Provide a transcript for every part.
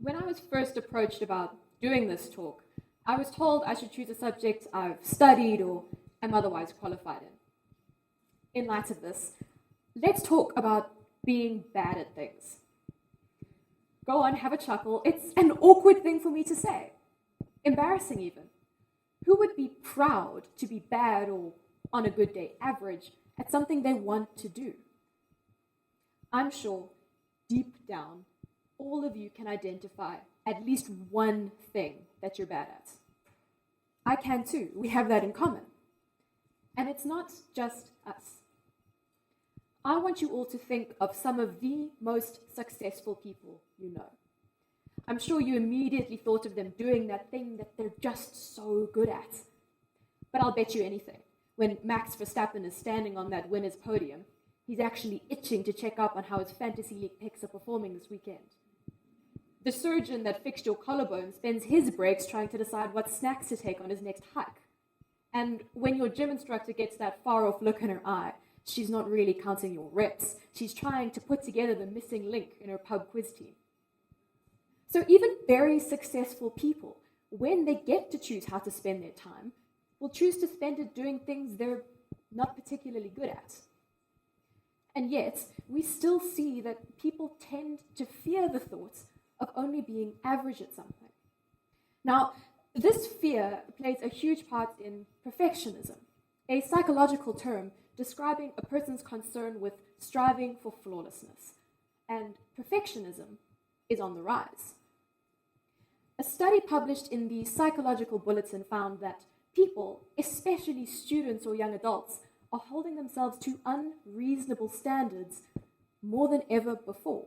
When I was first approached about doing this talk, I was told I should choose a subject I've studied or am otherwise qualified in. In light of this, let's talk about being bad at things. Go on, have a chuckle. It's an awkward thing for me to say. Embarrassing even. Who would be proud to be bad or, on a good day, average at something they want to do? I'm sure, deep down, all of you can identify at least one thing that you're bad at. I can too. We have that in common. And it's not just us. I want you all to think of some of the most successful people you know. I'm sure you immediately thought of them doing that thing that they're just so good at. But I'll bet you anything, when Max Verstappen is standing on that winner's podium, he's actually itching to check up on how his fantasy league picks are performing this weekend. The surgeon that fixed your collarbone spends his breaks trying to decide what snacks to take on his next hike. And when your gym instructor gets that far-off look in her eye, she's not really counting your reps. She's trying to put together the missing link in her pub quiz team. So even very successful people, when they get to choose how to spend their time, will choose to spend it doing things they're not particularly good at. And yet, we still see that people tend to fear the thought of only being average at something. Now, this fear plays a huge part in perfectionism, a psychological term describing a person's concern with striving for flawlessness. And perfectionism is on the rise. A study published in the Psychological Bulletin found that people, especially students or young adults, are holding themselves to unreasonable standards more than ever before.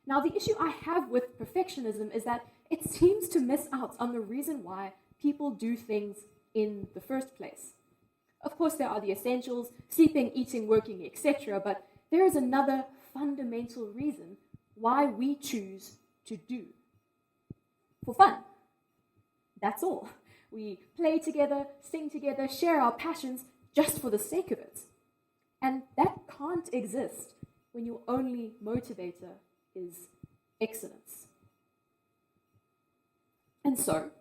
Now, the issue I have with perfectionism is that it seems to miss out on the reason why people do things in the first place. Of course, there are the essentials, sleeping, eating, working, etc., but there is another fundamental reason why we choose to do. For fun. That's all. We play together, sing together, share our passions just for the sake of it. And that can't exist when your only motivator is excellence. And so,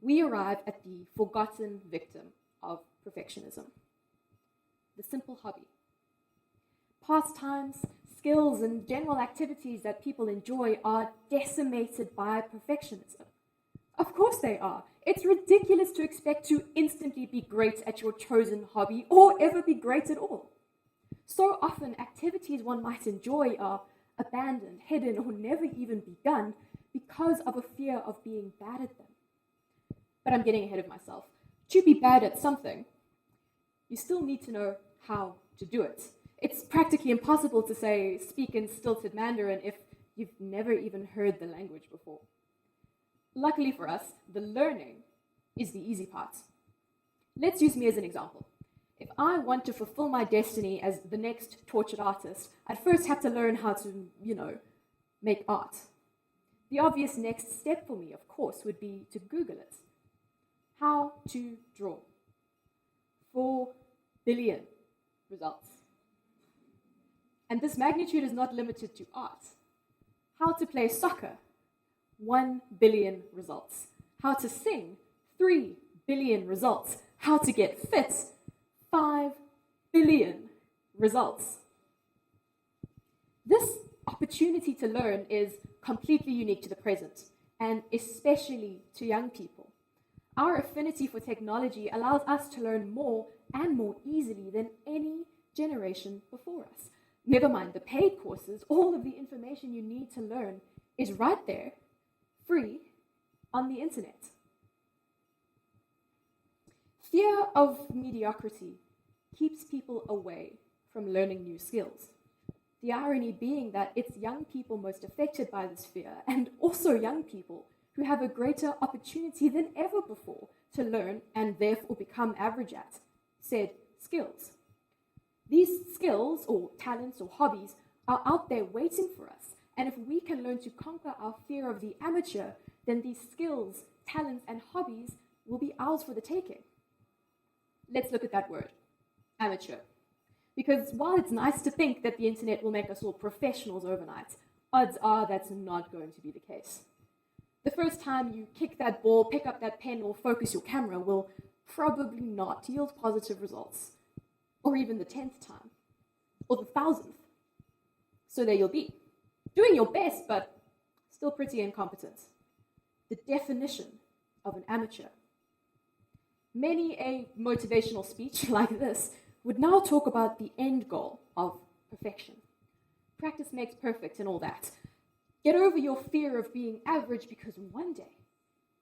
we arrive at the forgotten victim of perfectionism, the simple hobby. Pastimes, skills, and general activities that people enjoy are decimated by perfectionism. Of course they are. It's ridiculous to expect to instantly be great at your chosen hobby or ever be great at all. So often, activities one might enjoy are abandoned, hidden, or never even begun because of a fear of being bad at them. But I'm getting ahead of myself. To be bad at something, you still need to know how to do it. It's practically impossible to speak in stilted Mandarin if you've never even heard the language before. Luckily for us, the learning is the easy part. Let's use me as an example. If I want to fulfill my destiny as the next tortured artist, I'd first have to learn how to, make art. The obvious next step for me, of course, would be to Google it. How to draw. 4 billion results. And this magnitude is not limited to art. How to play soccer. 1 billion results. How to sing, 3 billion results. How to get fit, 5 billion results. This opportunity to learn is completely unique to the present, and especially to young people. Our affinity for technology allows us to learn more and more easily than any generation before us. Never mind the paid courses, all of the information you need to learn is right there, free, on the internet. Fear of mediocrity keeps people away from learning new skills. The irony being that it's young people most affected by this fear, and also young people who have a greater opportunity than ever before to learn and therefore become average at said skills. These skills or talents or hobbies are out there waiting for us, and if we can learn to conquer our fear of the amateur, then these skills, talents, and hobbies will be ours for the taking. Let's look at that word, amateur. Because while it's nice to think that the internet will make us all professionals overnight, odds are that's not going to be the case. The first time you kick that ball, pick up that pen, or focus your camera will probably not yield positive results, or even the 10th time, or the 1000th. So there you'll be, doing your best, but still pretty incompetent. The definition of an amateur. Many a motivational speech like this would now talk about the end goal of perfection. Practice makes perfect and all that. Get over your fear of being average because one day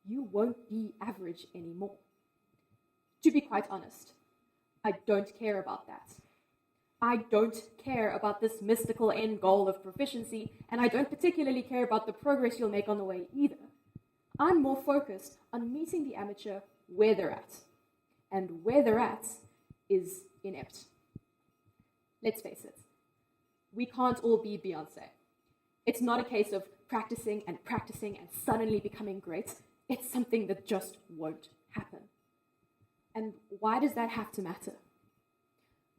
you won't be average anymore. To be quite honest, I don't care about that. I don't care about this mystical end goal of proficiency, and I don't particularly care about the progress you'll make on the way either. I'm more focused on meeting the amateur where they're at. And where they're at is inept. Let's face it, we can't all be Beyonce. It's not a case of practicing and suddenly becoming great. It's something that just won't happen. And why does that have to matter?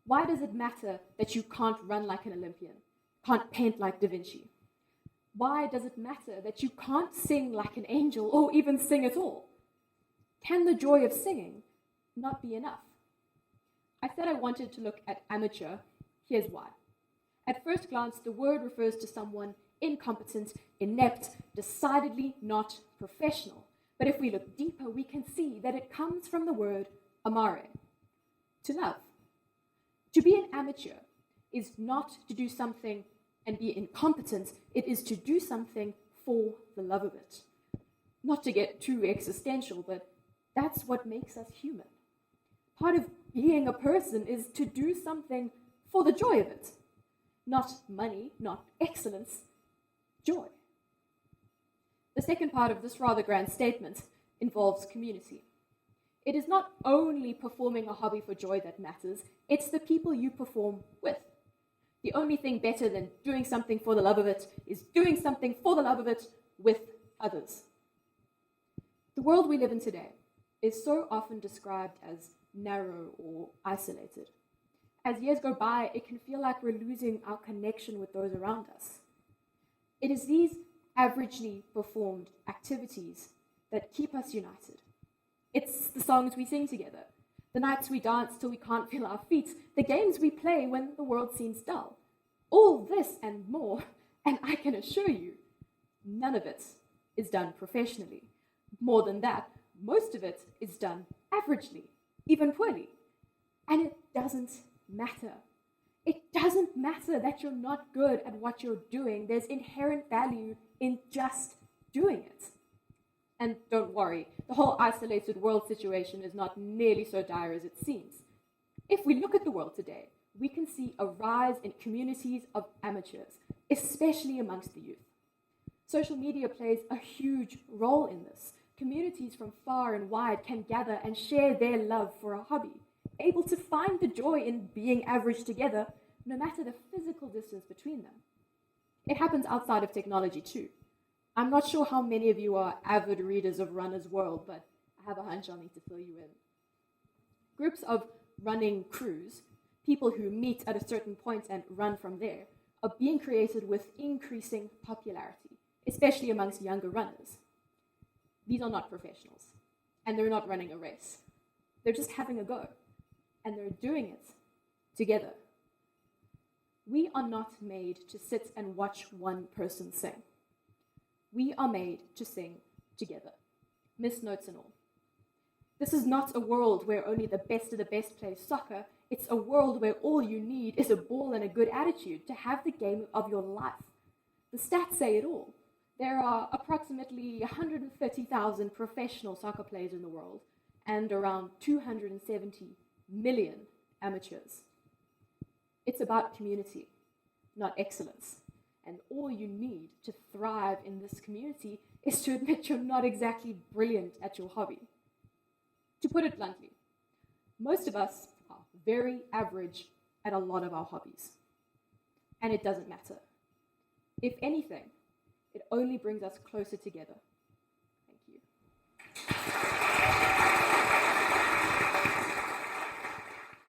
Why does it matter that you can't run like an Olympian, can't paint like Da Vinci? Why does it matter that you can't sing like an angel or even sing at all? Can the joy of singing not be enough? I said I wanted to look at amateur. Here's why. At first glance, the word refers to someone incompetent, inept, decidedly not professional. But if we look deeper, we can see that it comes from the word amare, to love. To be an amateur is not to do something and be incompetent, it is to do something for the love of it. Not to get too existential, but that's what makes us human. Part of being a person is to do something for the joy of it. Not money, not excellence, joy. The second part of this rather grand statement involves community. It is not only performing a hobby for joy that matters, it's the people you perform with. The only thing better than doing something for the love of it is doing something for the love of it with others. The world we live in today is so often described as narrow or isolated. As years go by, it can feel like we're losing our connection with those around us. It is these averagely performed activities that keep us united. It's the songs we sing together, the nights we dance till we can't feel our feet, the games we play when the world seems dull. All this and more, and I can assure you, none of it is done professionally. More than that, most of it is done averagely, even poorly. And it doesn't matter. It doesn't matter that you're not good at what you're doing. There's inherent value in just doing it. And don't worry, the whole isolated world situation is not nearly so dire as it seems. If we look at the world today, we can see a rise in communities of amateurs, especially amongst the youth. Social media plays a huge role in this. Communities from far and wide can gather and share their love for a hobby, able to find the joy in being average together, no matter the physical distance between them. It happens outside of technology too. I'm not sure how many of you are avid readers of Runner's World, but I have a hunch I'll need to fill you in. Groups of running crews, people who meet at a certain point and run from there, are being created with increasing popularity, especially amongst younger runners. These are not professionals, and they're not running a race. They're just having a go, and they're doing it together. We are not made to sit and watch one person sing. We are made to sing together, miss notes and all. This is not a world where only the best of the best play soccer. It's a world where all you need is a ball and a good attitude to have the game of your life. The stats say it all. There are approximately 130,000 professional soccer players in the world and around 270 million amateurs. It's about community, not excellence. And all you need to thrive in this community is to admit you're not exactly brilliant at your hobby. To put it bluntly, most of us are very average at a lot of our hobbies. And it doesn't matter. If anything, it only brings us closer together. Thank you.